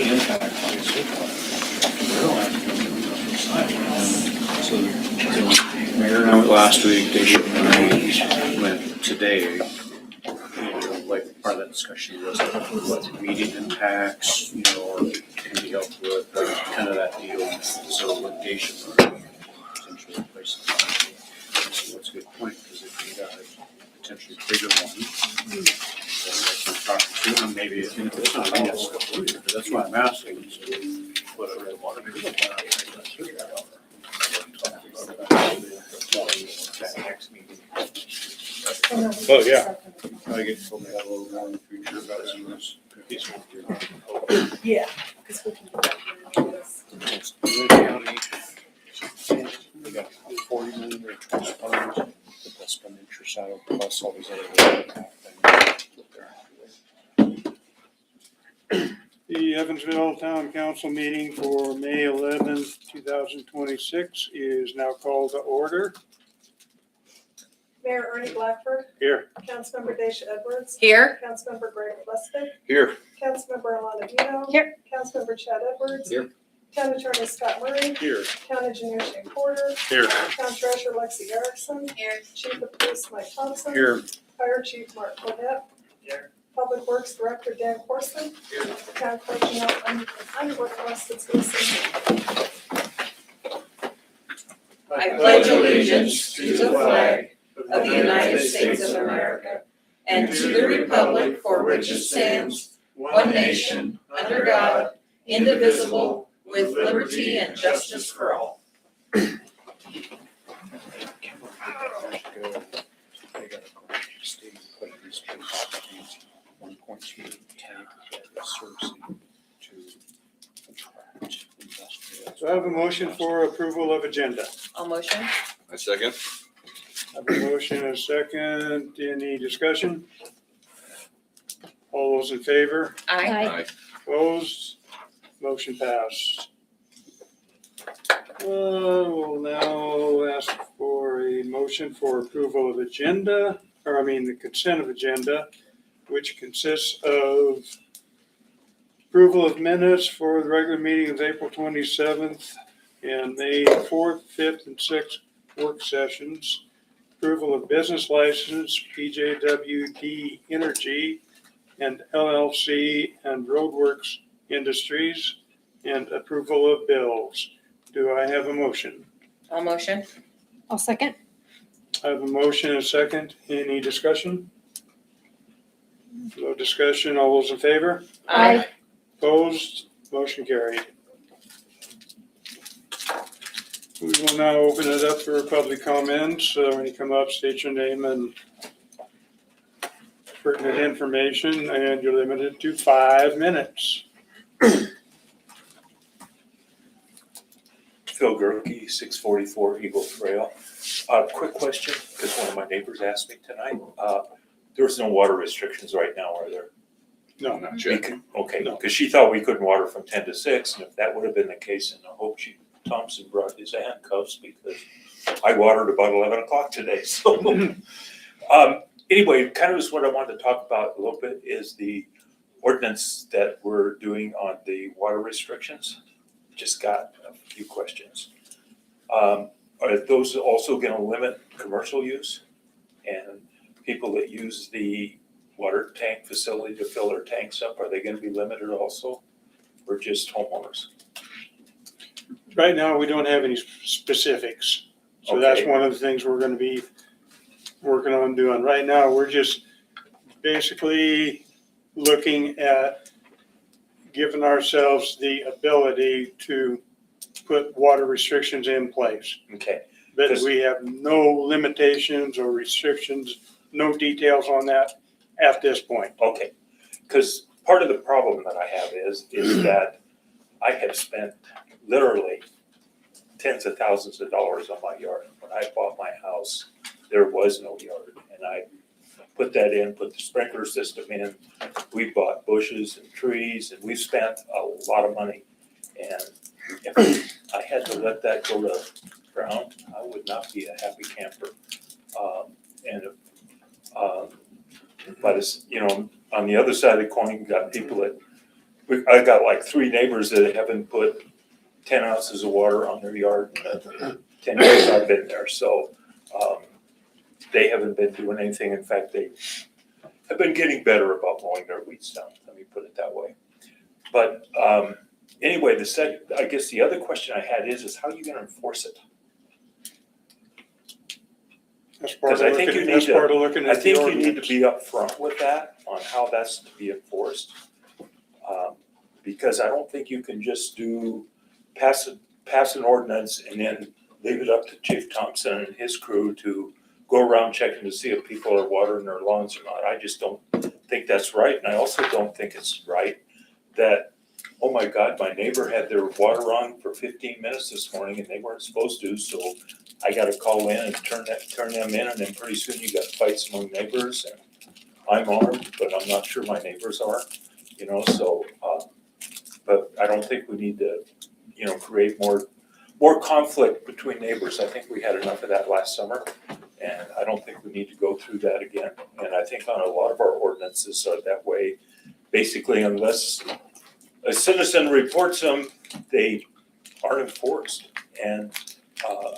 the impact on the city. They don't have to come to us for signing. So the mayor and I went last week, David and I went today. And like part of that discussion was what immediate impacts, or can be helped with, kind of that deal. So litigation or potentially replace the property. So that's a good point, because if you got a potentially bigger one, then I can talk to them, maybe if it's not a yes, but that's why I'm asking. So what I read water. Oh, yeah. I get told that a little more in the future about some of this. Yeah, because we can do that. They got 40 million in trust funds, but that's been interest out of plus all these other. The Evansville Town Council meeting for May 11th, 2026 is now called to order. Mayor Ernie Blackford, Here. Councilmember Daisha Edwards, Here. Councilmember Greg Lustig, Here. Councilmember Alana Vino. Here. Councilmember Chad Edwards. Here. County Attorney Scott Murray. Here. County Engineer Shane Porter. Here. County Treasurer Lexi Erickson. Here. Chief of Police Mike Thompson. Here. Fire Chief Mark Cornett. Here. Public Works Director Dan Corson. Here. County Clerk Janelle Underwood Weston Gleason. I pledge allegiance to the flag of the United States of America and to the republic for which it stands, one nation, under God, indivisible, with liberty and justice for all. So I have a motion for approval of agenda. All motion? I second. I have a motion and a second. Any discussion? All those in favor? Aye. Opposed? Motion passed. We'll now ask for a motion for approval of agenda, the consent of agenda, which consists of approval of minutes for the regular meeting of April 27th and May 4th, 5th, and 6th work sessions, approval of business license, PJWD Energy and LLC and Roadworks Industries, and approval of bills. Do I have a motion? All motion? I'll second. I have a motion and a second. Any discussion? No discussion. All those in favor? Aye. Opposed? Motion carried. We will now open it up for public comments. When you come up, state your name and pertinent information, and you're limited to 5 minutes. Phil Gerke, 644 Eagle Trail. Quick question, because one of my neighbors asked me tonight. There's no water restrictions right now, are there? No. Not yet. Okay, No. because she thought we couldn't water from 10 to 6, and if that would have been the case, then I hope Thompson brought his handcuffs, because I watered about 11 o'clock today, so. Anyway, kind of is what I wanted to talk about a little bit is the ordinance that we're doing on the water restrictions. Just got a few questions. Are those also going to limit commercial use and people that use the water tank facility to fill their tanks up? Are they going to be limited also, or just homeowners? Right now, we don't have any specifics. So that's Okay. one of the things we're going to be working on doing. Right now, we're just basically looking at giving ourselves the ability to put water restrictions in place. Okay, But we have no limitations or restrictions, no details on that at this point. okay. Because part of the problem that I have is that I have spent literally tens of thousands of dollars on my yard. When I bought my house, there was no yard, and I put that in, put the sprinkler system in. We bought bushes and trees, and we spent a lot of money. And if I had to let that go to ground, I would not be a happy camper. But it's, on the other side of the coin, you got people that I got like 3 neighbors that haven't put 10 ounces of water on their yard in the 10 years I've been there. So they haven't been doing anything. In fact, they have been getting better about mowing their weeds down. Let me put it that way. But anyway, I guess the other question I had is how are you going to enforce it? That's part of 'Cause I think looking, you that's need to- part of looking I at the think you need to ordinance. be upfront with that on how that's to be enforced. Because I don't think you can just pass an ordinance and then leave it up to Chief Thompson and his crew to go around checking to see if people are watering their lawns or not. I just don't think that's right. And I also don't think it's right that, oh my God, my neighbor had their water on for 15 minutes this morning and they weren't supposed to, so I gotta call in and turn them in, and then pretty soon you got fights among neighbors, and I'm armed, but I'm not sure my neighbors are, so, but I don't think we need to, create more conflict between neighbors. I think we had enough of that last summer, and I don't think we need to go through that again. And I think on a lot of our ordinances are that way, basically, unless a citizen reports them, they aren't enforced. And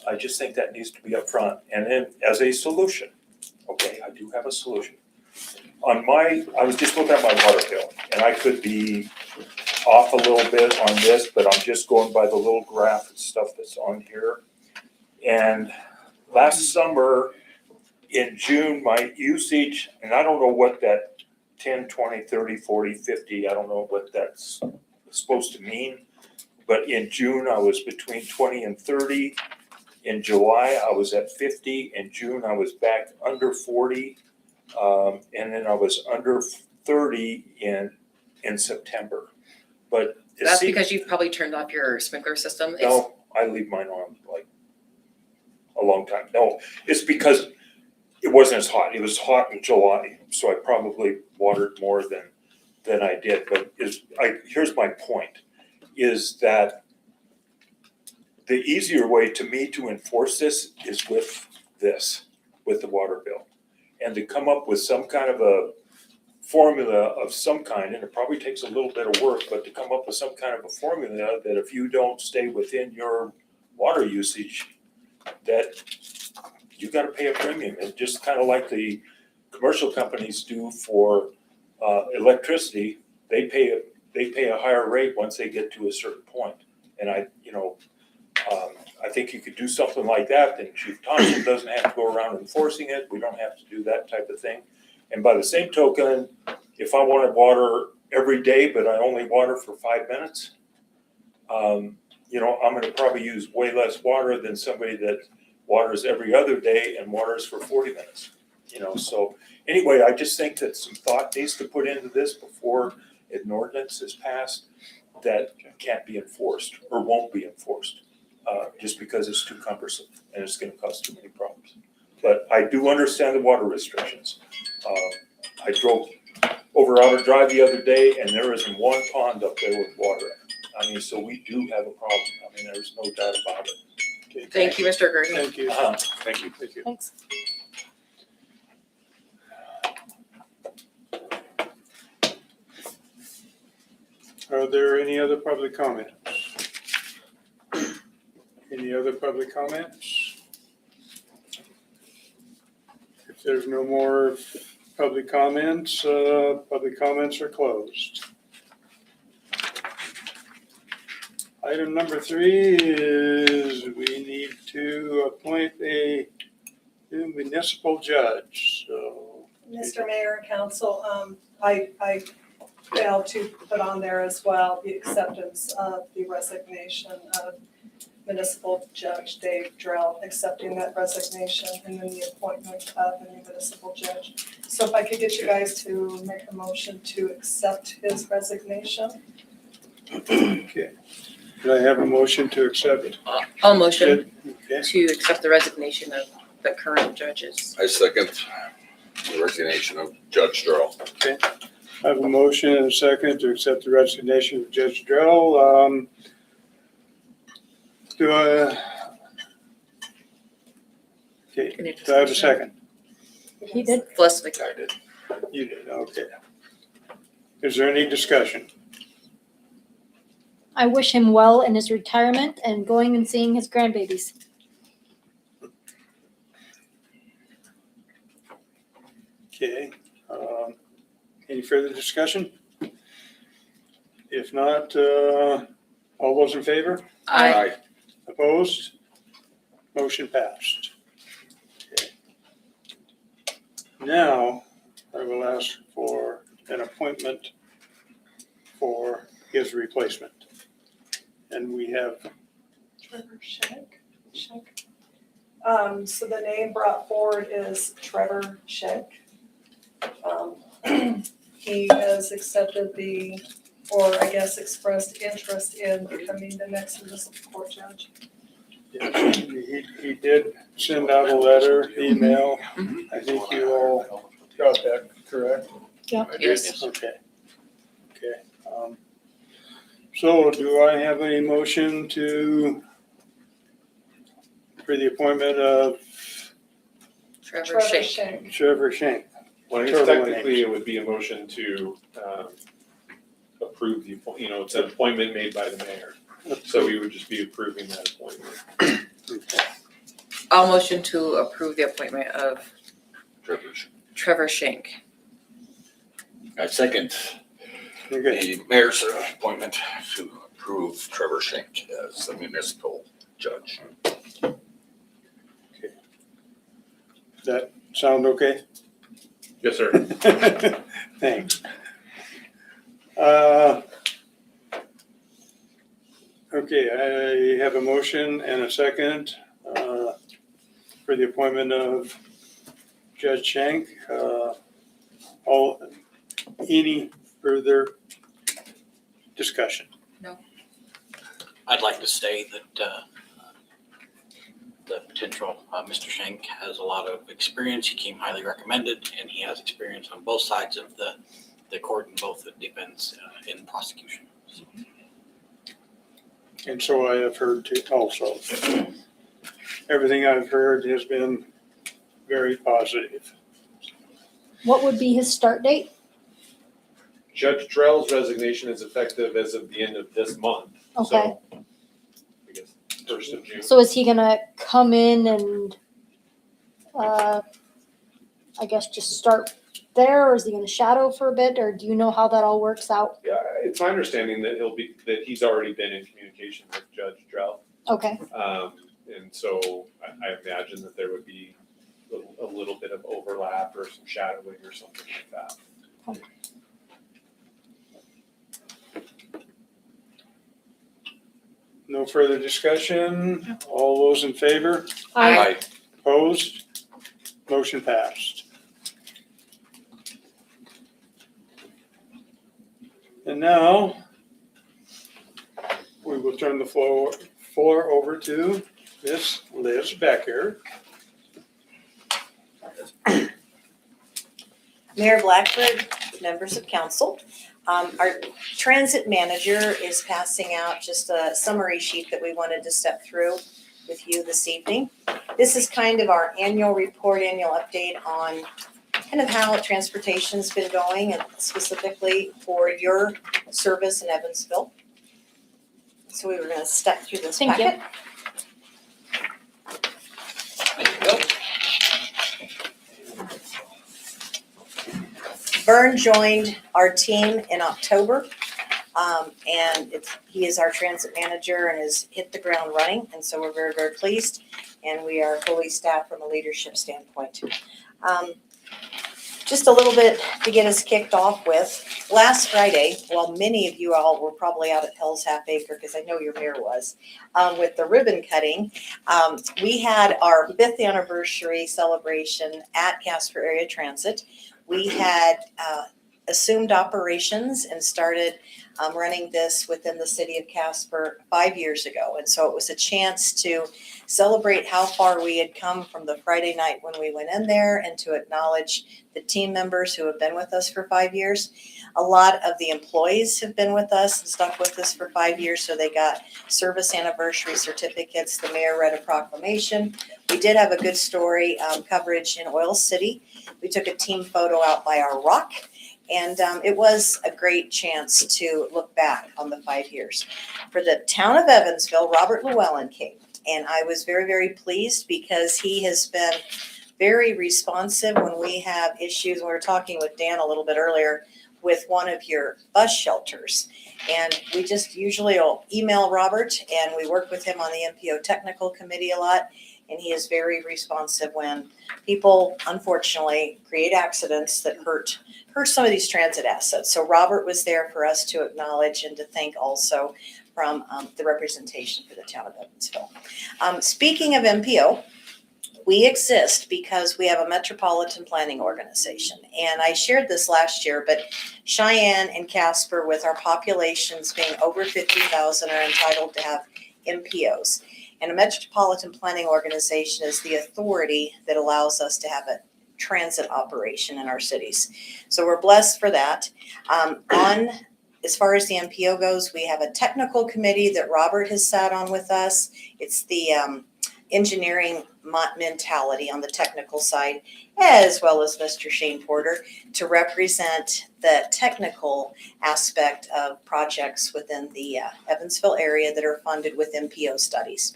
I just think that needs to be upfront. And then as a solution, okay, I do have a solution. I was just looking at my water bill, and I could be off a little bit on this, but I'm just going by the little graph and stuff that's on here. And last summer in June, my usage, and I don't know what that 10, 20, 30, 40, 50, I don't know what that's supposed to mean. But in June, I was between 20 and 30. In July, I was at 50. In June, I was back under 40. And then I was under 30 in September. But That's because you've probably turned off your sprinkler system. No, I leave mine on like a long time. No, it's because it wasn't as hot. It was hot in July, so I probably watered more than I did. But here's my point, is that the easier way to me to enforce this is with the water bill. And to come up with some kind of a formula of some kind, and it probably takes a little bit of work, but to come up with some kind of a formula that if you don't stay within your water usage, that you gotta pay a premium. It's just kind of like the commercial companies do for electricity. They pay a higher rate once they get to a certain point. And I think you could do something like that, then Chief Thompson doesn't have to go around enforcing it. We don't have to do that type of thing. And by the same token, if I want to water every day, but I only water for 5 minutes, I'm going to probably use way less water than somebody that waters every other day and waters for 40 minutes. So anyway, I just think that some thought needs to put into this before an ordinance is passed that can't be enforced or won't be enforced, just because it's too cumbersome and it's going to cause too many problems. But I do understand the water restrictions. I drove over Outer Drive the other day, and there isn't one pond up there with water. So we do have a problem. There's no doubt about it. Okay, Thank you, Mr. Gertie. Thank you. Thank you. Thank you. Thanks. Are there any other public comments? Any other public comments? If there's no more public comments are closed. Item number 3 is we need to appoint a new municipal judge, so. Mr. Mayor and Council, I failed to put on there as well the acceptance of the resignation of Municipal Judge Dave Drell, accepting that resignation, and then the appointment of a new municipal judge. So if I could get you guys to make a motion to accept his resignation. Okay. Could I have a motion to accept? I'll motion Okay. to accept the resignation of the current judges. I second the resignation of Judge Durrell. I have a motion and a second to accept the resignation of Judge Drell. Do I have a second? He did. Felicity. I did. You did, okay. Is there any discussion? I wish him well in his retirement and going and seeing his grandbabies. Okay, any further discussion? If not, all those in favor? Aye. Opposed? Motion passed. Okay. Now, I will ask for an appointment for his replacement. And we have, Trevor Schenk. So the name brought forward is Trevor Schenk. He has accepted or I guess expressed interest in becoming the next municipal court judge. he did send out a letter, email. I think you all got that, correct? Yes. Okay. So do I have a motion for the appointment of Trevor Shake. Schenk. Trevor Schenk? Well, I guess technically it would be a motion to approve it's an appointment made by the mayor. So we would just be approving that appointment. I'll motion to approve the appointment of Trevor Shank. I second Okay, the mayor's appointment to approve Trevor Schenk as the municipal judge. that sound okay? Yes, sir. Thanks. Okay, I have a motion and a second for the appointment of Judge Schenk. Any further discussion? I'd like to say that the potential Mr. Schenk has a lot of experience. He came highly recommended, and he has experience on both sides of the court in both the defense and prosecution. And so I have heard too also. Everything I've heard has been very positive. What would be his start date? Judge Drell's resignation is effective as of the end of this month. Okay. So, I guess 1st of June. So is he gonna come in and, I guess just start there, or is he gonna shadow for a bit, or do you know how that all works out? Yeah, it's my understanding that he's already been in communication with Judge Drell. Okay, And so I imagine that there would be a little bit of overlap or some shadowing or something like that. No further discussion? All those in favor? I, Opposed? Motion passed. And now, we will turn the floor over to Miss Liz Becker. Mayor Blackford, members of council. Our transit manager is passing out just a summary sheet that we wanted to step through with you this evening. This is kind of our annual report, annual update on kind of how transportation's been going, and specifically for your service in Evansville. So we were gonna step through this Thank you. packet. Vern joined our team in October, and he is our transit manager and has hit the ground running, and so we're very, very pleased, and we are fully staffed from a leadership standpoint. Just a little bit to get us kicked off with. Last Friday, while many of you all were probably out at Hell's Half Acre, because I know your mayor was, with the ribbon cutting, we had our 5th anniversary celebration at Casper Area Transit. We had assumed operations and started running this within the city of Casper 5 years ago. And so it was a chance to celebrate how far we had come from the Friday night when we went in there, and to acknowledge the team members who have been with us for 5 years. A lot of the employees have been with us and stuck with us for 5 years, so they got service anniversary certificates. The mayor read a proclamation. We did have a good story coverage in Oil City. We took a team photo out by our rock, And it was a great chance to look back on the 5 years. For the town of Evansville, Robert Llewellyn came. And I was very, very pleased because he has been very responsive when we have issues. We were talking with Dan a little bit earlier with one of your bus shelters. And we just usually will email Robert, and we work with him on the MPO technical committee a lot. And he is very responsive when people unfortunately create accidents that hurt some of these transit assets. So Robert was there for us to acknowledge and to thank also from the representation for the town of Evansville. Speaking of MPO, we exist because we have a metropolitan planning organization. And I shared this last year, but Cheyenne and Casper, with our populations being over 50,000, are entitled to have MPOs. And a metropolitan planning organization is the authority that allows us to have a transit operation in our cities. So we're blessed for that. As far as the MPO goes, we have a technical committee that Robert has sat on with us. It's the engineering mentality on the technical side, as well as Mr. Shane Porter, to represent the technical aspect of projects within the Evansville area that are funded with MPO studies.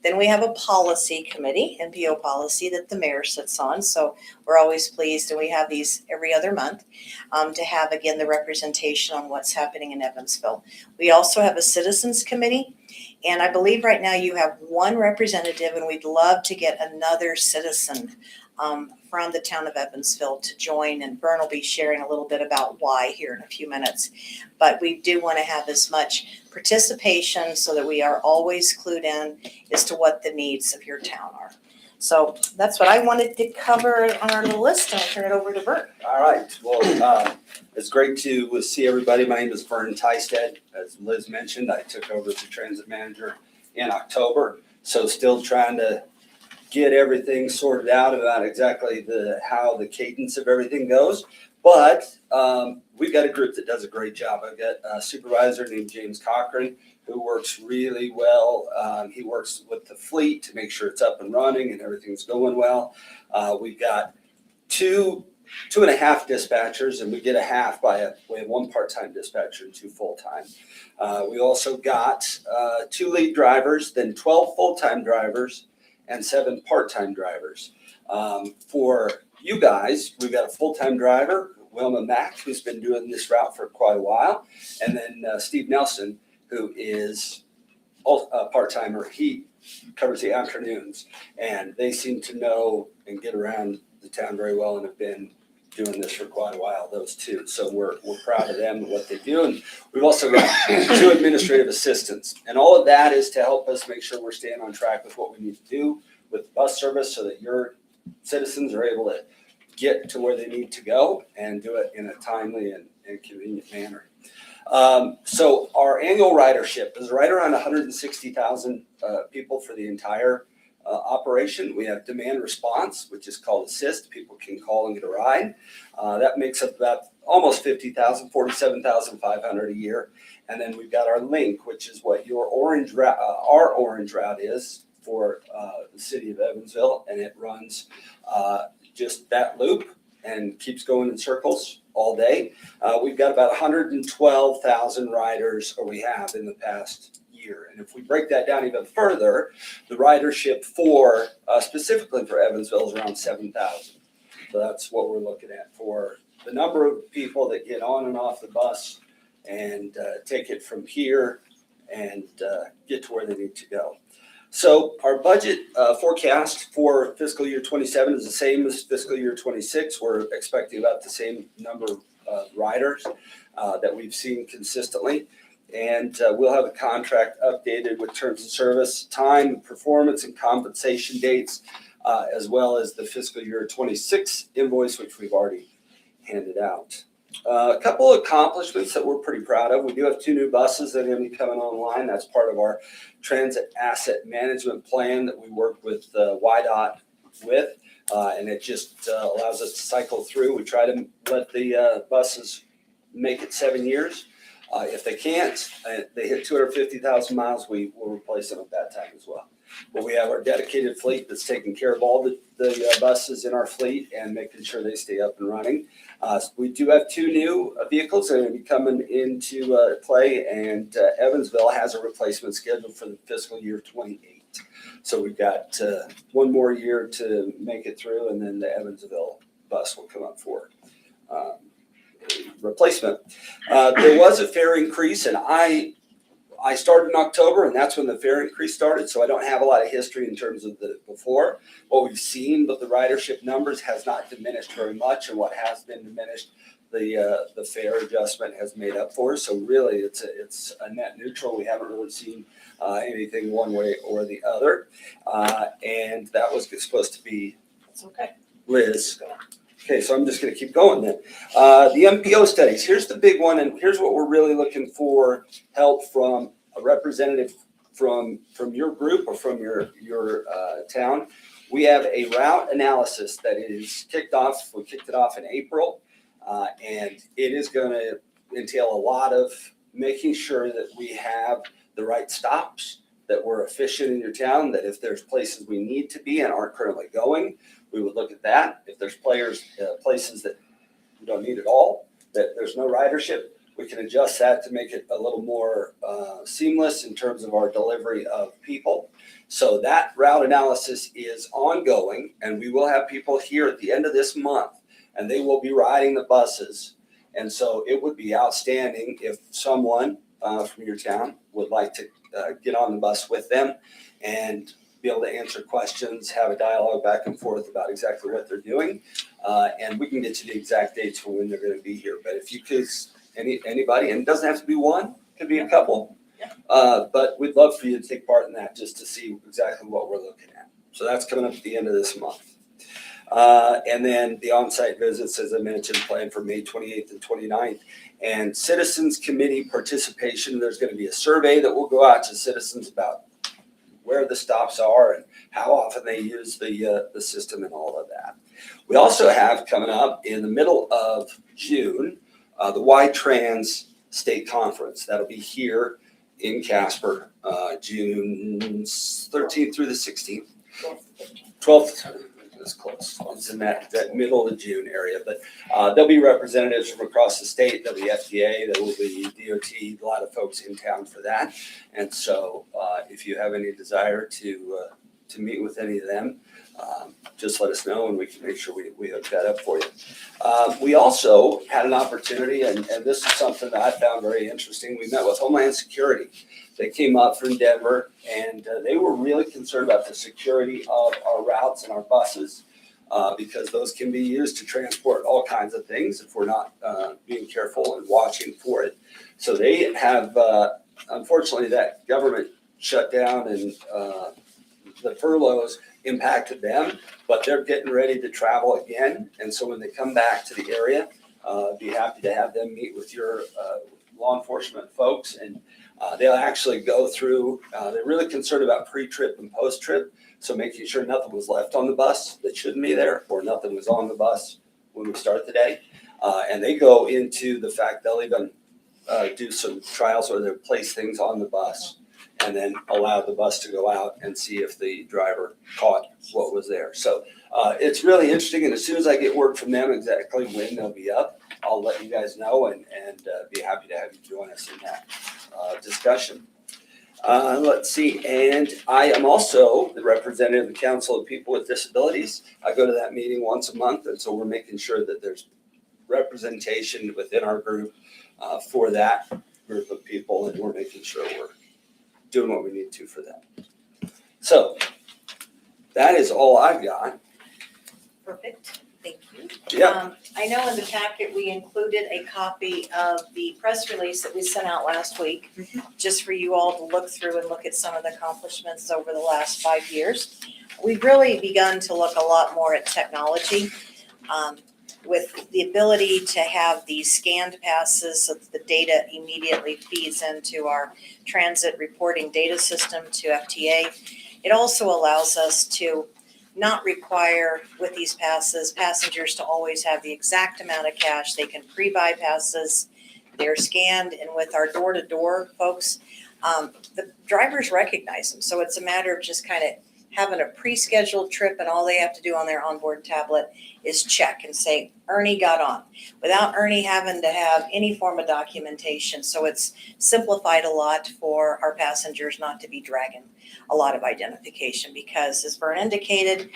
Then we have a policy committee, MPO policy, that the mayor sits on. So we're always pleased, and we have these every other month to have, again, the representation on what's happening in Evansville. We also have a citizens committee, and I believe right now you have one representative, and we'd love to get another citizen from the town of Evansville to join, and Vern will be sharing a little bit about why here in a few minutes. But we do want to have as much participation so that we are always clued in as to what the needs of your town are. So that's what I wanted to cover on our little list, and I'll turn it over to Vern. All right, well, it's great to see everybody. My name is Vern Tysted. As Liz mentioned, I took over as the transit manager in October, so still trying to get everything sorted out about exactly how the cadence of everything goes. But we've got a group that does a great job. I've got a supervisor named James Cochran who works really well. He works with the fleet to make sure it's up and running and everything's going well. We've got two and a half dispatchers, and we get a half we have one part-time dispatcher and 2 full-time. We also got 2 lead drivers, then 12 full-time drivers, and 7 part-time drivers. For you guys, we've got a full-time driver, Wilma Mack, who's been doing this route for quite a while, and then Steve Nelson, who is a part-timer. He covers the afternoons, and they seem to know and get around the town very well and have been doing this for quite a while, those 2. So we're proud of them and what they do. And we've also got 2 administrative assistants. And all of that is to help us make sure we're staying on track with what we need to do with bus service so that your citizens are able to get to where they need to go and do it in a timely and convenient manner. So our annual ridership is right around 160,000 people for the entire operation. We have demand response, which is called assist. People can call and get a ride. That makes up about almost 50,000, 47,500 a year. And then we've got our link, which is what your orange route, our orange route is for the city of Evansville, and it runs just that loop and keeps going in circles all day. We've got about 112,000 riders, or we have in the past year. And if we break that down even further, the ridership for specifically for Evansville is around 7,000. So that's what we're looking at for the number of people that get on and off the bus and take it from here and get to where they need to go. So our budget forecast for fiscal year 27 is the same as fiscal year 26. We're expecting about the same number of riders that we've seen consistently. And we'll have a contract updated with terms of service, time, performance, and compensation dates, as well as the fiscal year 26 invoice, which we've already handed out. A couple of accomplishments that we're pretty proud of. We do have 2 new buses that are going to be coming online. That's part of our transit asset management plan that we work with YDOT with, and it just allows us to cycle through. We try to let the buses make it 7 years. If they can't, they hit 250,000 miles, we will replace them at that time as well. But we have our dedicated fleet that's taking care of all the buses in our fleet and making sure they stay up and running. We do have 2 new vehicles that are going to be coming into play, and Evansville has a replacement scheduled for the fiscal year 28. So we've got 1 more year to make it through, and then the Evansville bus will come up for replacement. There was a fare increase, and I started in October, and that's when the fare increase started, so I don't have a lot of history in terms of the before. What we've seen, but the ridership numbers has not diminished very much, and what has been diminished, the fare adjustment has made up for. So really, it's a net neutral. We haven't really seen anything one way or the other, and that was supposed to be It's okay. Liz. Okay, so I'm just going to keep going then. The MPO studies, here's the big one, and here's what we're really looking for help from a representative from your group or from your town. We have a route analysis that is kicked off. We kicked it off in April, and it is going to entail a lot of making sure that we have the right stops, that we're efficient in your town, that if there's places we need to be and aren't currently going, we would look at that. If there's places that we don't need at all, that there's no ridership, we can adjust that to make it a little more seamless in terms of our delivery of people. So that route analysis is ongoing, and we will have people here at the end of this month, and they will be riding the buses. And so it would be outstanding if someone from your town would like to get on the bus with them and be able to answer questions, have a dialogue back and forth about exactly what they're doing. And we can get you the exact dates for when they're going to be here. But if you could, anybody, and it doesn't have to be one, it could be a couple. But we'd love for you to take part in that just to see exactly what we're looking at. So that's coming up at the end of this month. And then the on-site visits, as I mentioned, planned for May 28th and 29th. And citizens committee participation, there's going to be a survey that will go out to citizens about where the stops are and how often they use the system and all of that. We also have coming up in the middle of June, the Y-Trans State Conference. That'll be here in Casper, June 13th through the 16th. 12th. It's close. It's in that middle of June area, but there'll be representatives from across the state. There'll be FDA, there will be DOT, a lot of folks in town for that. And so if you have any desire to meet with any of them, just let us know and we can make sure we hook that up for you. We also had an opportunity, and this is something that I found very interesting. We met with Homeland Security. They came up from Denver, and they were really concerned about the security of our routes and our buses because those can be used to transport all kinds of things if we're not being careful and watching for it. So they have, unfortunately, that government shutdown and the furloughs impacted them, but they're getting ready to travel again. And so when they come back to the area, be happy to have them meet with your law enforcement folks, and they'll actually go through, they're really concerned about pre-trip and post-trip. So making sure nothing was left on the bus that shouldn't be there, or nothing was on the bus when we start the day. And they go into the fact they'll even do some trials where they'll place things on the bus and then allow the bus to go out and see if the driver caught what was there. So it's really interesting. And as soon as I get word from them exactly when they'll be up, I'll let you guys know and be happy to have you join us in that discussion. Let's see. And I am also the representative of the Council of People with Disabilities. I go to that meeting once a month. And so we're making sure that there's representation within our group for that group of people. And we're making sure we're doing what we need to for them. So that is all I've got. Perfect, thank you. Yeah. I know in the packet, we included a copy of the press release that we sent out last week, just for you all to look through and look at some of the accomplishments over the last 5 years. We've really begun to look a lot more at technology, with the ability to have these scanned passes so that the data immediately feeds into our transit reporting data system to FTA. It also allows us to not require with these passes passengers to always have the exact amount of cash. They can pre-buy passes they're scanned, and with our door-to-door folks, the drivers recognize them. So it's a matter of just kind of having a pre-scheduled trip, and all they have to do on their onboard tablet is check and say, Ernie got on, without Ernie having to have any form of documentation. So it's simplified a lot for our passengers not to be dragging a lot of identification, because as Vern indicated,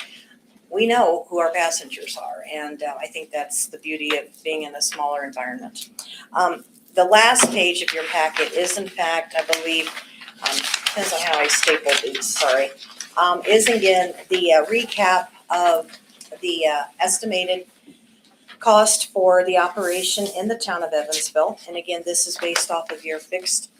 we know who our passengers are. And I think that's the beauty of being in a smaller environment. The last page of your packet is in fact, I believe, depends on how I stapled these, sorry, is again the recap of the estimated cost for the operation in the town of Evansville. And again, this is based off of your fixed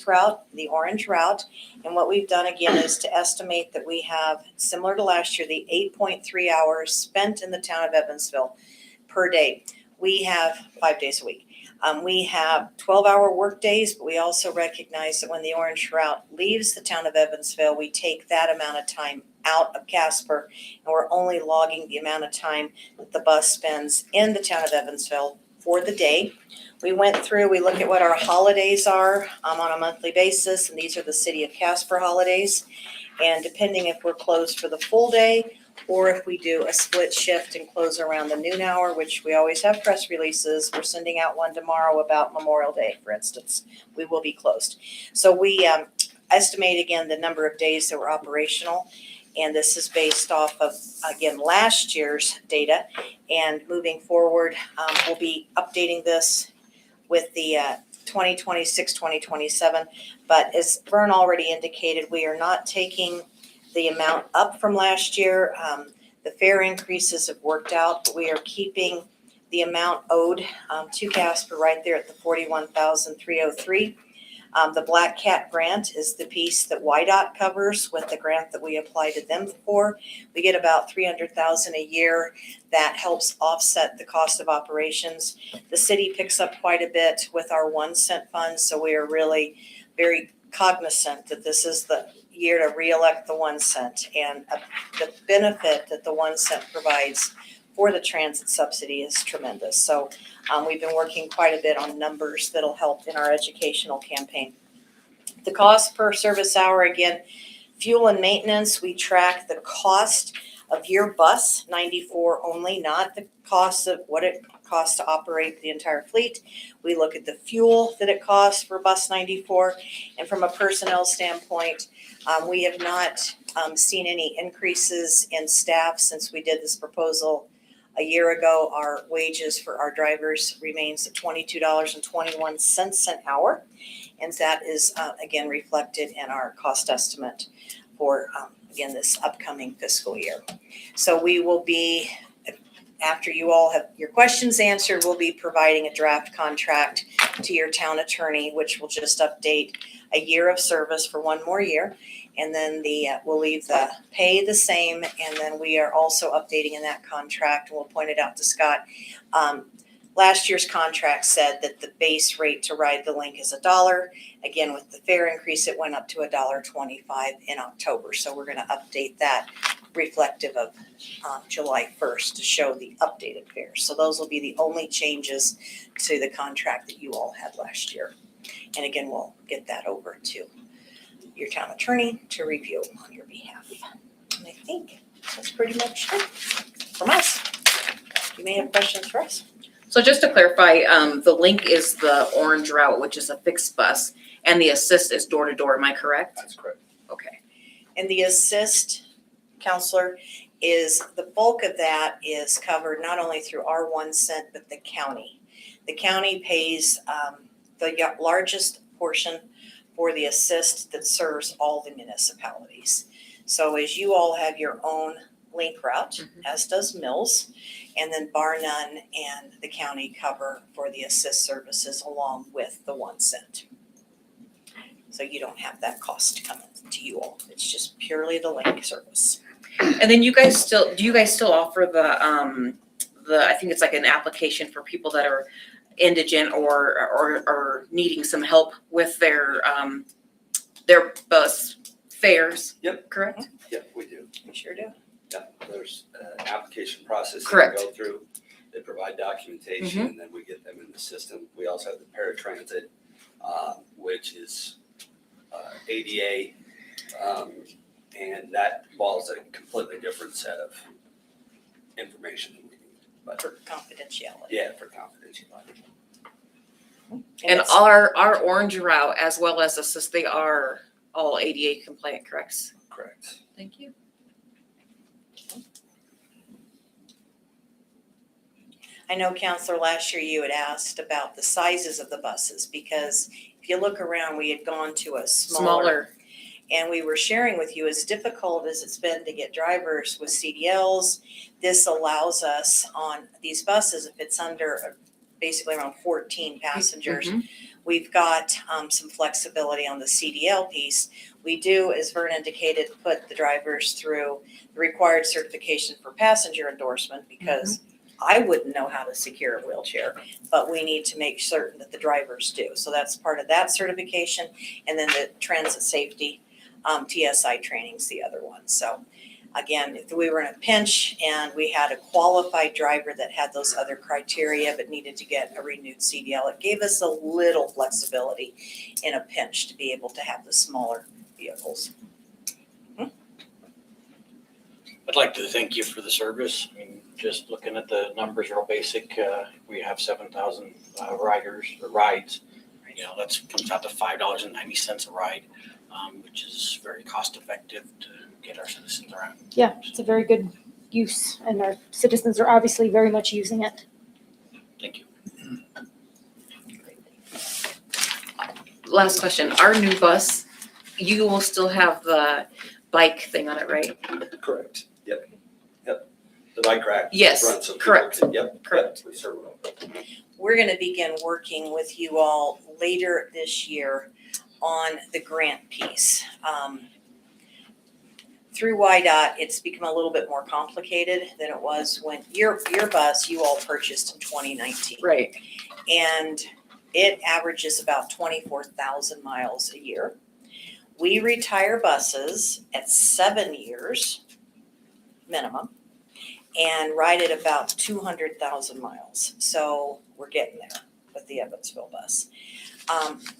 route, the orange route. And what we've done again is to estimate that we have, similar to last year, the 8.3 hours spent in the town of Evansville per day. We have 5 days a week. We have 12-hour work days, but we also recognize that when the orange route leaves the town of Evansville, we take that amount of time out of Casper, and we're only logging the amount of time that the bus spends in the town of Evansville for the day. We went through, we look at what our holidays are on a monthly basis, and these are the city of Casper holidays. And depending if we're closed for the full day, or if we do a split shift and close around the noon hour, which we always have press releases. We're sending out one tomorrow about Memorial Day, for instance. We will be closed. So we estimate, again, the number of days that we're operational. And this is based off of, again, last year's data. And moving forward, we'll be updating this with the 2026, 2027. But as Vern already indicated, we are not taking the amount up from last year. The fare increases have worked out, but we are keeping the amount owed to Casper right there at the $41,303. The Black Cat grant is the piece that YDOT covers with the grant that we apply to them for. We get about $300,000 a year that helps offset the cost of operations. The city picks up quite a bit with our 1 cent fund, so we are really very cognizant that this is the year to reelect the 1 cent, and the benefit that the 1 cent provides for the transit subsidy is tremendous. So we've been working quite a bit on numbers that'll help in our educational campaign. The cost per service hour, again, fuel and maintenance, we track the cost of your bus 94 only, not the cost of what it costs to operate the entire fleet. We look at the fuel that it costs for bus 94, and from a personnel standpoint, we have not seen any increases in staff since we did this proposal a year ago. Our wages for our drivers remains at $22.21 an hour, and that is again reflected in our cost estimate for again this upcoming fiscal year. So we will be, after you all have your questions answered, we'll be providing a draft contract to your town attorney, which will just update a year of service for 1 more year. And then we'll leave the pay the same. And then we are also updating in that contract, and we'll point it out to Scott. Last year's contract said that the base rate to ride the link is $1. Again, with the fare increase, it went up to $1.25 in October. So we're going to update that reflective of July 1st to show the updated fares. So those will be the only changes to the contract that you all had last year. And again, we'll get that over to your town attorney to review on your behalf. And I think that's pretty much it from us. You may have questions for us. So just to clarify, the link is the orange route, which is a fixed bus, and the assist is door to door. Am I correct? That's correct. Okay. And the assist, counselor, is the bulk of that is covered not only through our 1 cent, but the county. The county pays the largest portion for the assist that serves all the municipalities. So as you all have your own link route, as does Mills, and then bar none and the county cover for the assist services along with the 1 cent. So you don't have that cost coming to you all. It's just purely the link service. And then do you guys still offer the I think it's like an application for people that are indigent or needing some help with their bus fares? Yep. Correct? Yep, we do. We sure do. Yeah, there's an application process you can Correct. go through. They provide documentation and then we get them in the system. We also have the paratransit, which is ADA, and that involves a completely different set of information that we need. But For confidentiality. yeah, for confidentiality. And it's- our orange route as well as Assist, they are all ADA compliant, correct? Correct. Thank you. I know, Counselor, last year you had asked about the sizes of the buses, because if you look around, we had gone to a smaller. And we were sharing with you, as difficult as it's been to get drivers with CDLs, this allows us on these buses, if it's under basically around 14 passengers, we've got some flexibility on the CDL piece. We do, as Vern indicated, put the drivers through the required certification for passenger endorsement, because I wouldn't know how to secure a wheelchair, but we need to make certain that the drivers do. So that's part of that certification. And then the transit safety, TSI training's the other one. So again, if we were in a pinch and we had a qualified driver that had those other criteria but needed to get a renewed CDL, it gave us a little flexibility in a pinch to be able to have the smaller vehicles. I'd like to thank you for the service. I mean, just looking at the numbers, real basic, we have 7,000 riders or rides. You know, that's comes out to $5.90 a ride, which is very cost effective to get our citizens around. Yeah, it's a very good use, and our citizens are obviously very much using it. Thank you. Last question, our new bus, you will still have the bike thing on it, right? Correct. Yep. The bike rack. Yes, front, so people correct. can- Yep. Correct. We sure will. We're going to begin working with you all later this year on the grant piece. Through YDOT, it's become a little bit more complicated than it was when your bus you all purchased in 2019. Right. And it averages about 24,000 miles a year. We retire buses at 7 years minimum and ride at about 200,000 miles. So we're getting there with the Evansville bus.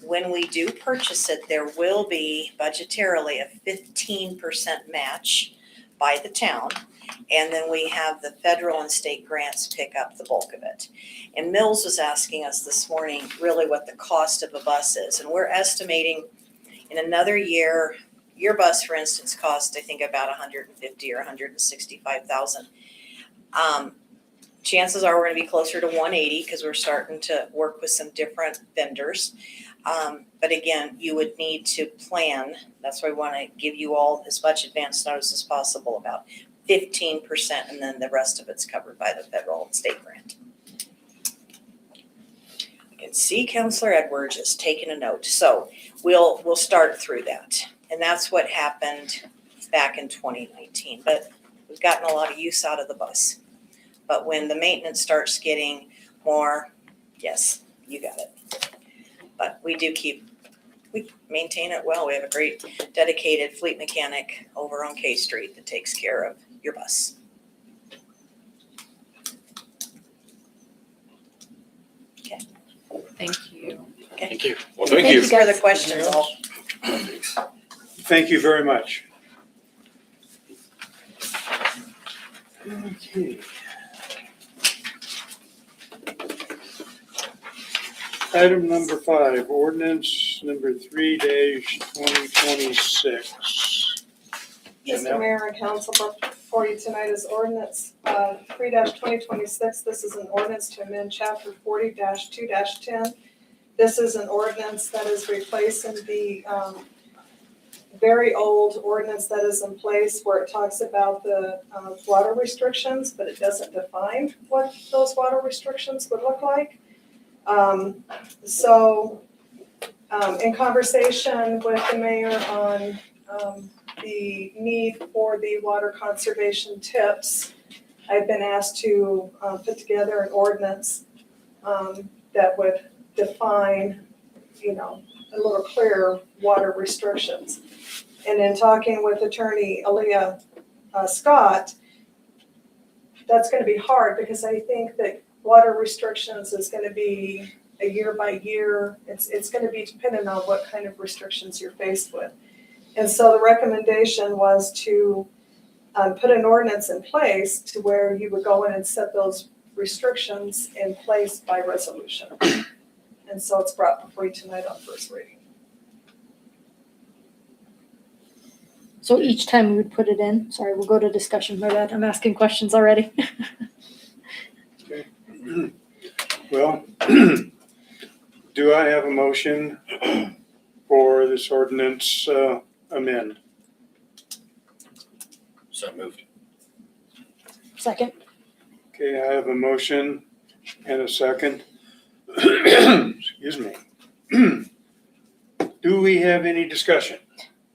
When we do purchase it, there will be budgetarily a 15% match by the town. And then we have the federal and state grants pick up the bulk of it. And Mills was asking us this morning really what the cost of a bus is. And we're estimating in another year, your bus, for instance, cost, I think, about $150,000 or $165,000. Chances are we're gonna be closer to 180 because we're starting to work with some different vendors. But again, you would need to plan. That's why we wanna give you all as much advance notice as possible, about 15%, and then the rest of it's covered by the federal and state grant. I can see Counselor Edwards is taking a note. So we'll start through that. And that's what happened back in 2019. But we've gotten a lot of use out of the bus. But when the maintenance starts getting more, yes, you got it. But we maintain it well. We have a great dedicated fleet mechanic over on K Street that takes care of your bus. Thank you. Thank you. Well, thank Thank you. you. Further questions, all. Thanks. Thank you very much. Okay. Item number 5, ordinance number 3-2026. Mr. Mayor and Council, before you tonight is ordinance 3-2026. This is an ordinance to amend chapter 40-2-10. This is an ordinance that is replacing the very old ordinance that is in place where it talks about the water restrictions, but it doesn't define what those water restrictions would look like. In conversation with the mayor on the need for the water conservation tips, I've been asked to put together an ordinance that would define, a little clearer water restrictions. And in talking with Attorney Aaliyah Scott, that's going to be hard because I think that water restrictions is gonna be a year by year. It's gonna be dependent on what kind of restrictions you're faced with. And so the recommendation was to put an ordinance in place to where you would go in and set those restrictions in place by resolution. And so it's brought before you tonight on first reading. So each time we would put it in, sorry, we'll go to discussion, my bad, I'm asking questions already. Well, do I have a motion for this ordinance amend? So moved. Second, Okay, I have a motion and a second. Excuse me. Do we have any discussion?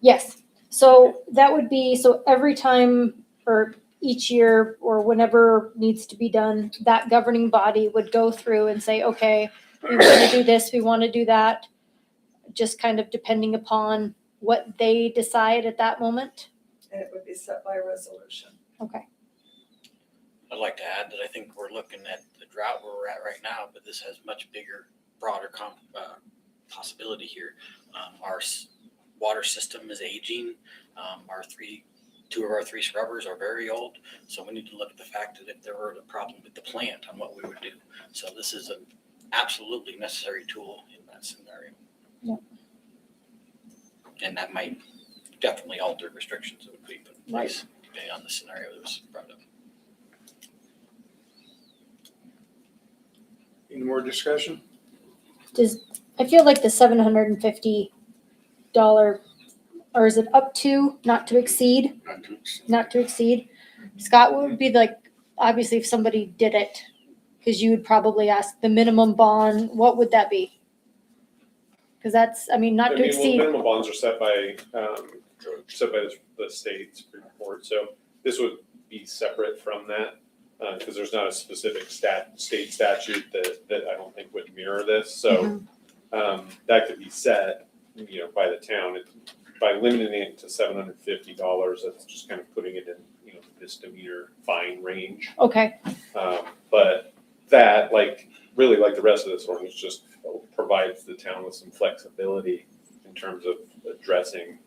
yes, so that would be, so every time or each year or whenever needs to be done, that governing body would go through and say, okay, we want to do this, we want to do that, just kind of depending upon what they decide at that moment. And it would be set by resolution. Okay, I'd like to add that I think we're looking at the drought where we're at right now, but this has much bigger, broader possibility here. Our water system is aging. Two of our three scrubbers are very old, so we need to look at the fact that if there were a problem with the plant on what we would do. So this is an absolutely necessary tool in that scenario. Yep. And that might definitely alter restrictions that would be put in place depending on the scenario that was brought up. Any more discussion? I feel like the $750, or is it up to, not to exceed? Not to exceed. Scott, what would be like, obviously if somebody did it, because you would probably ask the minimum bond, what would that be? Because that's, I mean, not to exceed. Minimum bonds are set by the state Supreme Court, so this would be separate from that, because there's not a specific state statute that I don't think would mirror this, so that could be set, by the town. By limiting it to $750, that's just kind of putting it in, the misdemeanor fine range. Okay, But that, really like the rest of this ordinance, just provides the town with some flexibility in terms of addressing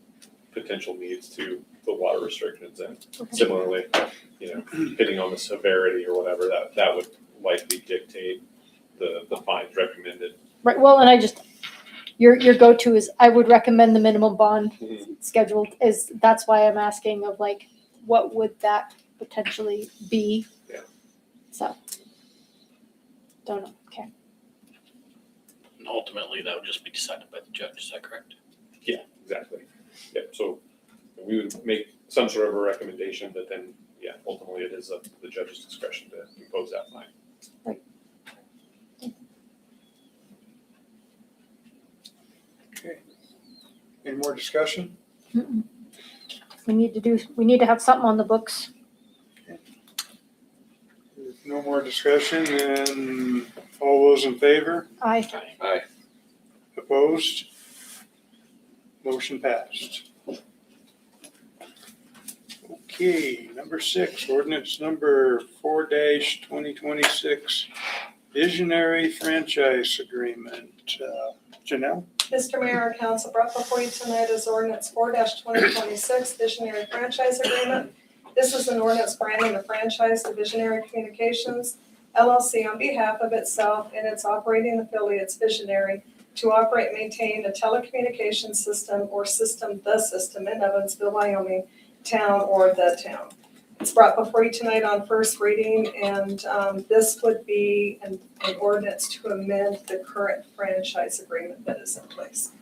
potential needs to put water restrictions in. Similarly, depending on the severity or whatever, that would likely dictate the fines recommended. right, well, and I just, your go-to is, I would recommend the minimum bond scheduled, that's why I'm asking of what would that potentially be? Yeah. So, don't know, okay. And ultimately, that would just be decided by the judge, is that correct? Yeah, exactly. Yep, so we would make some sort of a recommendation, but then, ultimately it is up to the judge's discretion to impose that fine. Right. Okay. Any more discussion? Mm-mm. We need to have something on the books. If no more discussion, then all those in favor? Aye. Opposed? Motion passed. Okay, number 6, ordinance number 4-2026, visionary franchise agreement. Janelle? Mr. Mayor and Council, brought before you tonight is ordinance 4-2026, visionary franchise agreement. This is an ordinance granting a franchise to Visionary Communications LLC on behalf of itself and its operating affiliates Visionary to operate and maintain a telecommunications system or the system in Evansville, Wyoming, town or the town. It's brought before you tonight on first reading, and this would be an ordinance to amend the current franchise agreement that is in place.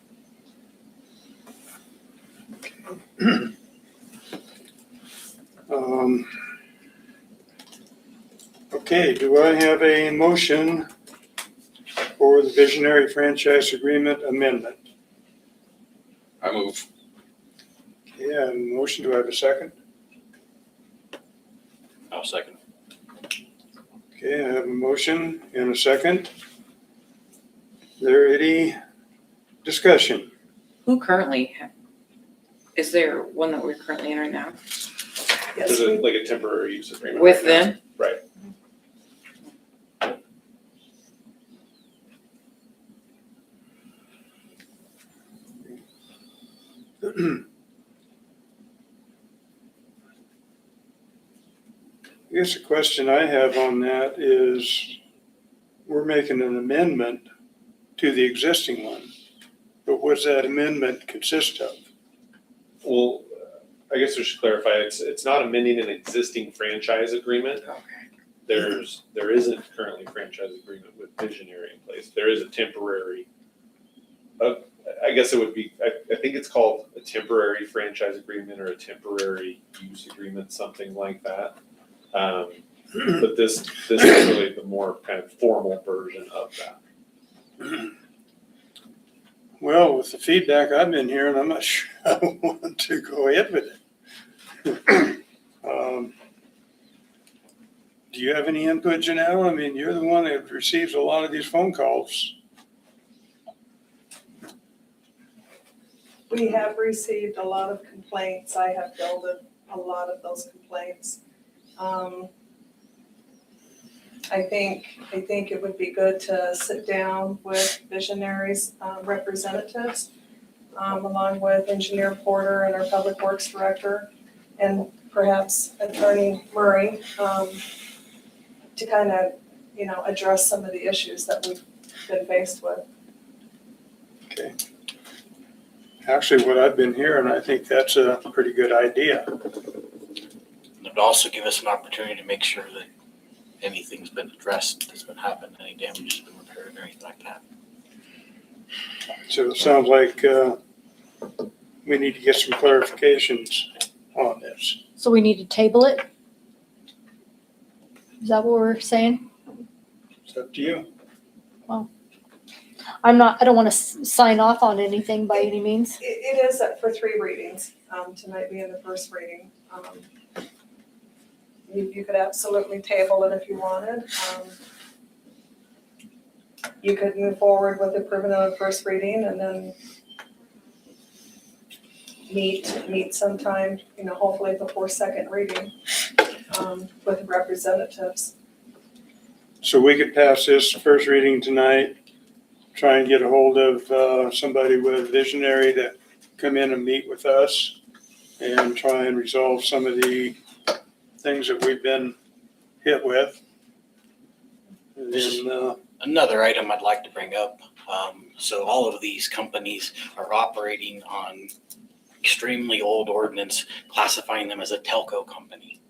Okay, do I have a motion for the visionary franchise agreement amendment? I move. Okay, I have a motion. Do I have a second? I'll second. Okay, I have a motion and a second. Is there any discussion? Who currently, is there one that we're currently in right now? Yes, There's a temporary use agreement. With right now. them? Right. I guess the question I have on that is, we're making an amendment to the existing one, but what's that amendment consist of? Well, I guess we should clarify, it's not amending an existing franchise agreement. There isn't currently a franchise agreement with Visionary in place. There is a temporary, I guess it would be, I think it's called a temporary franchise agreement or a temporary use agreement, something like that. But this is really the more kind of formal version of that. Well, with the feedback I've been hearing, I'm not sure I want to go ahead with it. Do you have any input, Janelle? I mean, you're the one that receives a lot of these phone calls. We have received a lot of complaints. I have fielded a lot of those complaints. I think it would be good to sit down with Visionary's representatives, along with Engineer Porter and our Public Works Director, and perhaps Attorney Murray, to kind of, address some of the issues that we've been faced with. Okay. Actually, what I've been hearing, I think that's a pretty good idea. It would also give us an opportunity to make sure that anything's been addressed that's been happened, any damage has been repaired or anything like that. So it sounds like we need to get some clarifications on this. So we need to table it? Is that what we're saying? It's up to you. I don't want to sign off on anything by any means. It is up for 3 readings, tonight being the first reading. You could absolutely table it if you wanted. You could move forward with approving it on the first reading and then meet sometime, hopefully before second reading, with representatives. So we could pass this first reading tonight, try and get a hold of somebody with Visionary to come in and meet with us and try and resolve some of the things that we've been hit with. And then, Another item I'd like to bring up, so all of these companies are operating on extremely old ordinance, classifying them as a telco company,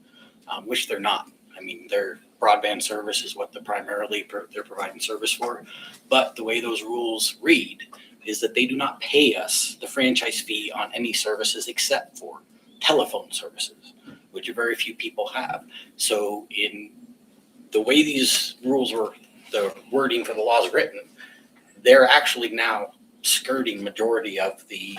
which they're not. I mean, their broadband service is what they're providing service for. But the way those rules read is that they do not pay us the franchise fee on any services except for telephone services, which very few people have. So in the way these rules were, the wording for the laws written, they're actually now skirting majority of the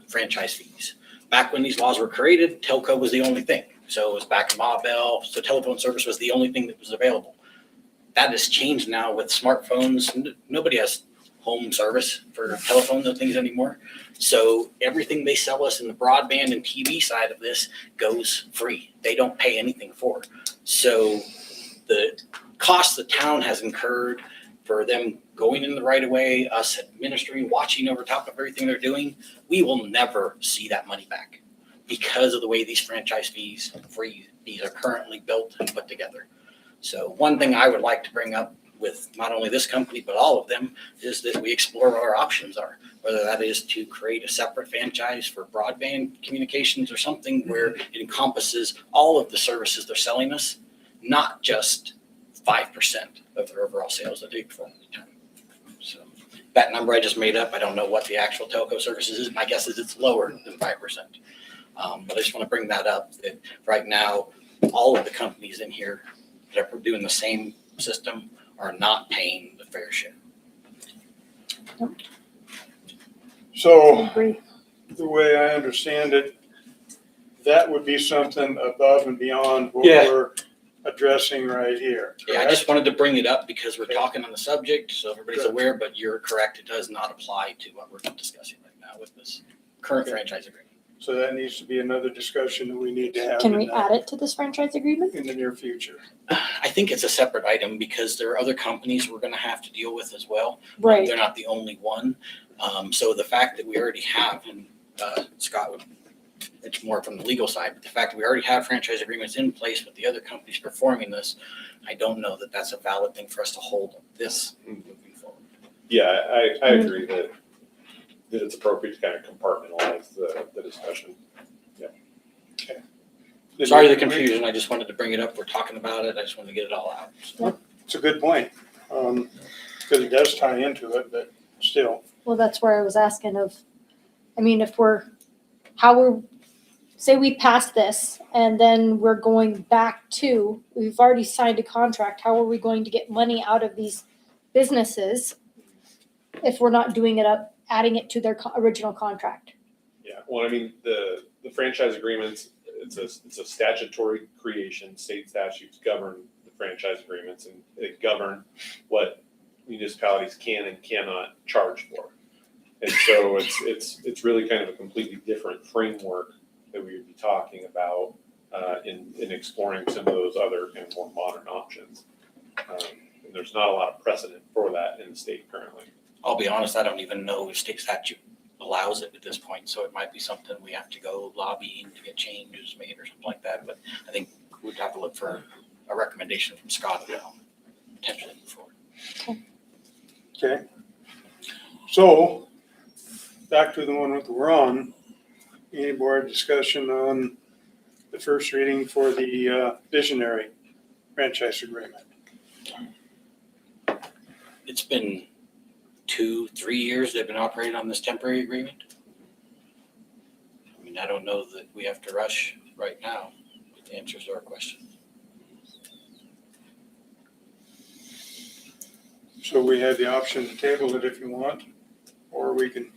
franchise fees. Back when these laws were created, telco was the only thing. So it was back in Ma Bell, so telephone service was the only thing that was available. That has changed now with smartphones. Nobody has home service for telephones and things anymore. So everything they sell us in the broadband and TV side of this goes free. They don't pay anything for. So the cost the town has incurred for them going in the right of way, us administering, watching over top of everything they're doing, we will never see that money back because of the way these franchise fees are currently built and put together. So one thing I would like to bring up with not only this company, but all of them, is that we explore what our options are, whether that is to create a separate franchise for broadband communications or something where it encompasses all of the services they're selling us, not just 5% of their overall sales that they perform at the time. So that number I just made up, I don't know what the actual telco services is. My guess is it's lower than 5%. But I just want to bring that up, that right now, all of the companies in here that are doing the same system are not paying the fair share. so Agree. the way I understand it, that would be something above and beyond what Yeah. we're addressing right here. Yeah, I just wanted to bring it up because we're talking on the subject, so everybody's aware, but you're correct, it does not apply to what we're discussing right now with this current franchise agreement. So that needs to be another discussion that we need to have Can we add it to this franchise agreement? in the near future. I think it's a separate item because there are other companies we're gonna have to deal with as well. Right. They're not the only one. So the fact that we already have, and Scott would, it's more from the legal side, but the fact that we already have franchise agreements in place with the other companies performing this, I don't know that that's a valid thing for us to hold this moving forward. Yeah, I agree that it's appropriate to kind of compartmentalize the discussion. Sorry the confusion, I just wanted to bring it up, we're talking about it, I just wanted to get it all out. So. It's a good point, because it does tie into it, but still. Well, that's where I was asking of, I mean, say we pass this and then we're going back to, we've already signed a contract, how are we going to get money out of these businesses if we're not doing it up, adding it to their original contract? Yeah, well, I mean, the franchise agreements, it's a statutory creation, state statutes govern the franchise agreements and they govern what municipalities can and cannot charge for. And so it's really kind of a completely different framework that we would be talking about in exploring some of those other kind of more modern options. And there's not a lot of precedent for that in the state currently. I'll be honest, I don't even know if state statute allows it at this point, so it might be something we have to go lobbying to get changes made or something like that, but I think we'd have to look for a recommendation from Scott about potentially move forward. Okay. So, back to the one that we're on, any board discussion on the first reading for the visionary franchise agreement? It's been 2-3 years they've been operating on this temporary agreement. I mean, I don't know that we have to rush right now with answers to our question. So we have the option to table it if you want, or we can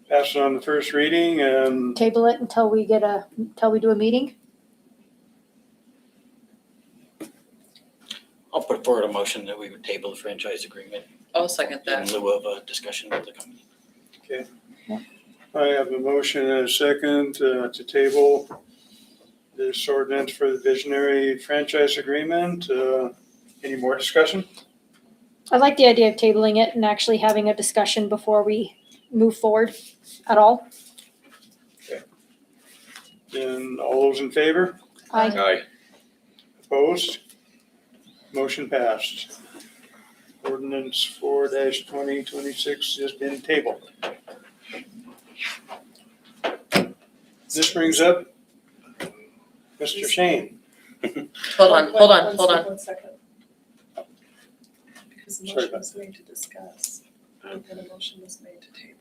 pass it on the first reading and Table it until we do a meeting? I'll put forward a motion that we would table the franchise agreement I'll second in lieu of a discussion with the company. I have a motion and a second to table this ordinance for the visionary franchise agreement. Any more discussion? I like the idea of tabling it and actually having a discussion before we move forward at all. Then all those in favor? I Opposed? Motion passed. Ordinance 4-2026 has been tabled. This brings up Mr. Shane. Hold on. One second. Because the Sorry motion about was made to discuss, and then a motion was made to table.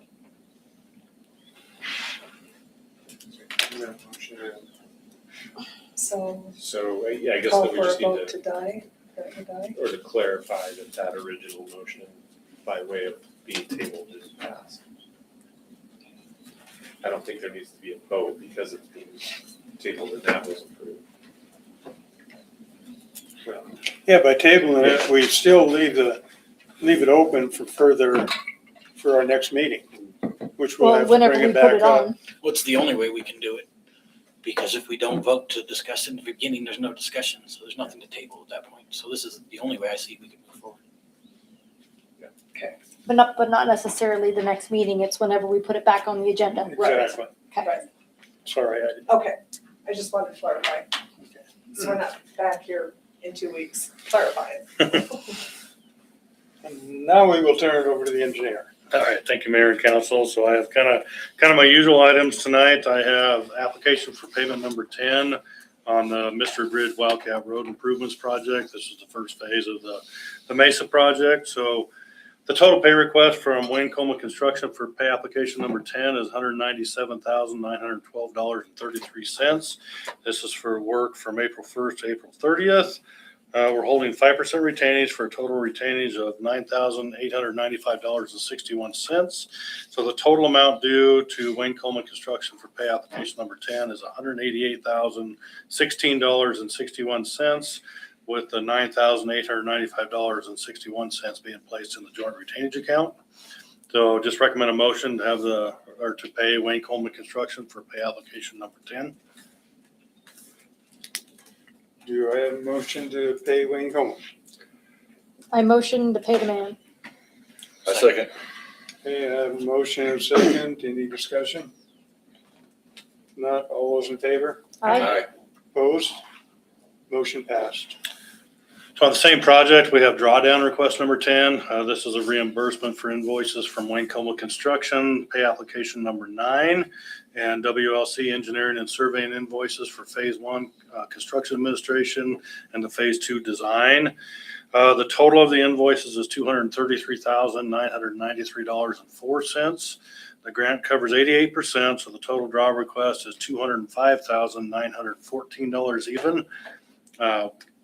So So, yeah, I guess call that we for a just need vote to, to die, that we die. or to clarify that original motion by way of being tabled is passed. I don't think there needs to be a vote because it's being tabled and that was approved. Yeah, by tabling it, we still leave it open for our next meeting, which we'll Well, have to whenever bring we it put back it up. on. What's the only way we can do it? Because if we don't vote to discuss it in the beginning, there's no discussion, so there's nothing to table at that point. So this is the only way I see we can move forward. But not necessarily the next meeting, it's whenever we put it back on the agenda. Exactly. Okay. Right. Sorry, Okay, I just wanted to clarify. So we're not back here in 2 weeks clarifying. and now we will turn it over to the engineer. All right, thank you, Mayor and Council. So I have kind of my usual items tonight. I have application for payment number 10 on the Mr. Bridge Wildcat Road Improvements Project. This is the first phase of the Mesa project. So the total pay request from Wayne Coleman Construction for pay application number 10 is $197,912.33. This is for work from April 1st to April 30th. We're holding 5% retainage for a total retainage of $9,895.61. So the total amount due to Wayne Coleman Construction for pay application number 10 is $188,016.61, with the $9,895.61 being placed in the joint retainage account. So just recommend a motion to to pay Wayne Coleman Construction for pay application number 10. Do I have a motion to pay Wayne Coleman? I motion to pay the man. I second. Okay, I have a motion and a second. Any discussion? Not all those in favor? Aye. Opposed? Motion passed. So on the same project, we have drawdown request number 10. This is a reimbursement for invoices from Wayne Comer Construction, pay application number 9, and WLC Engineering and Surveying invoices for Phase 1 Construction Administration and the Phase 2 Design. The total of the invoices is $233,993.04. The grant covers 88%, so the total draw request is $205,914 even.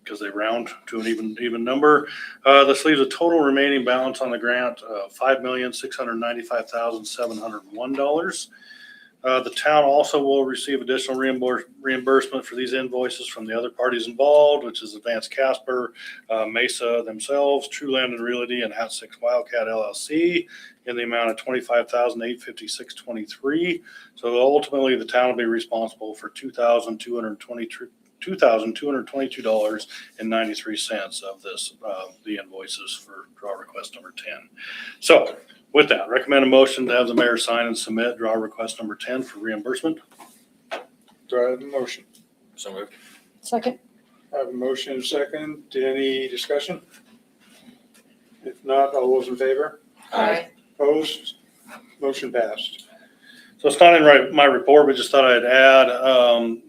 Because they round to an even number. This leaves a total remaining balance on the grant of $5,695,701. The town also will receive additional reimbursement for these invoices from the other parties involved, which is Advanced Casper, Mesa themselves, True Land and Realty, and Hat 6 Wildcat LLC in the amount of $25,856.23. So ultimately, the town will be responsible for $2,222.93 of this, the invoices for draw request number 10. So with that, recommend a motion to have the mayor sign and submit draw request number 10 for reimbursement. Do I have a motion? So moved. Second. I have a motion and a second. Any discussion? If not, all those in favor? Aye. Opposed? Motion passed. So it's not in my report, but just thought I'd add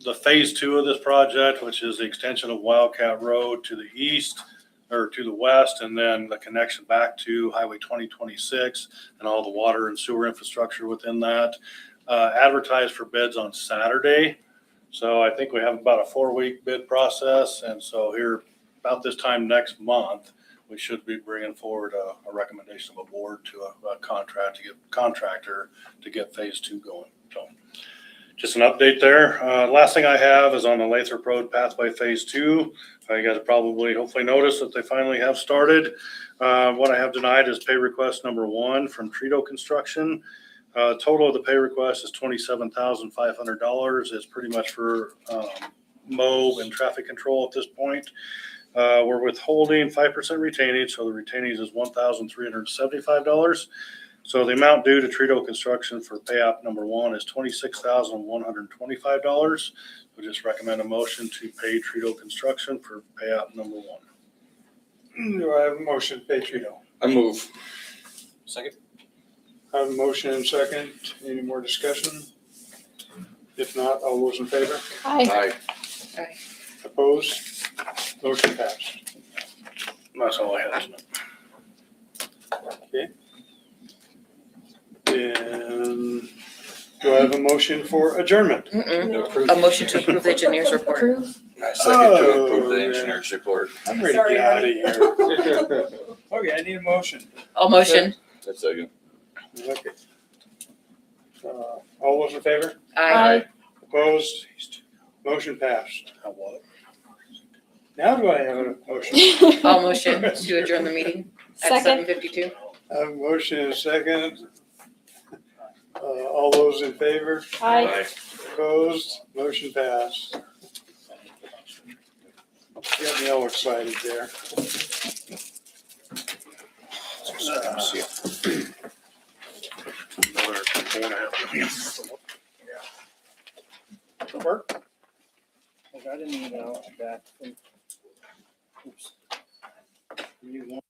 the phase 2 of this project, which is the extension of Wildcat Road to the east or to the west, and then the connection back to Highway 2026 and all the water and sewer infrastructure within that. Advertised for bids on Saturday. So I think we have about a 4-week bid process. And so here about this time next month, we should be bringing forward a recommendation of a board to a contractor to get phase 2 going. So just an update there. Last thing I have is on the Lathrop Road Pathway Phase 2. You guys have probably hopefully noticed that they finally have started. What I have tonight is pay request number 1 from Trito Construction. Total of the pay request is $27,500. It's pretty much for mow and traffic control at this point. We're withholding 5% retainage, so the retainage is $1,375. So the amount due to Trito Construction for pay app number 1 is $26,125. We just recommend a motion to pay Trito Construction for pay app number 1. Do I have a motion to pay Trito? I move. Second. I have a motion and a second. Any more discussion? If not, all those in favor? Aye. Aye. Opposed? Motion passed. That's all I have tonight. And do I have a motion for adjournment? A motion to approve the engineer's report. Approve. I second to Oh, approve the yeah. engineer's report. I'm ready to Sorry, get out of here. Okay, I need a motion. All motion. That's second. Okay. All those in favor? Aye. Opposed? Motion passed. How was it? Now do I have a motion? All motion to adjourn the meeting at Second. 7:52. I have a motion and a second. All those in favor? Aye. Opposed? Motion passed. Got me all excited there. Work? I got an email back from, oops. You want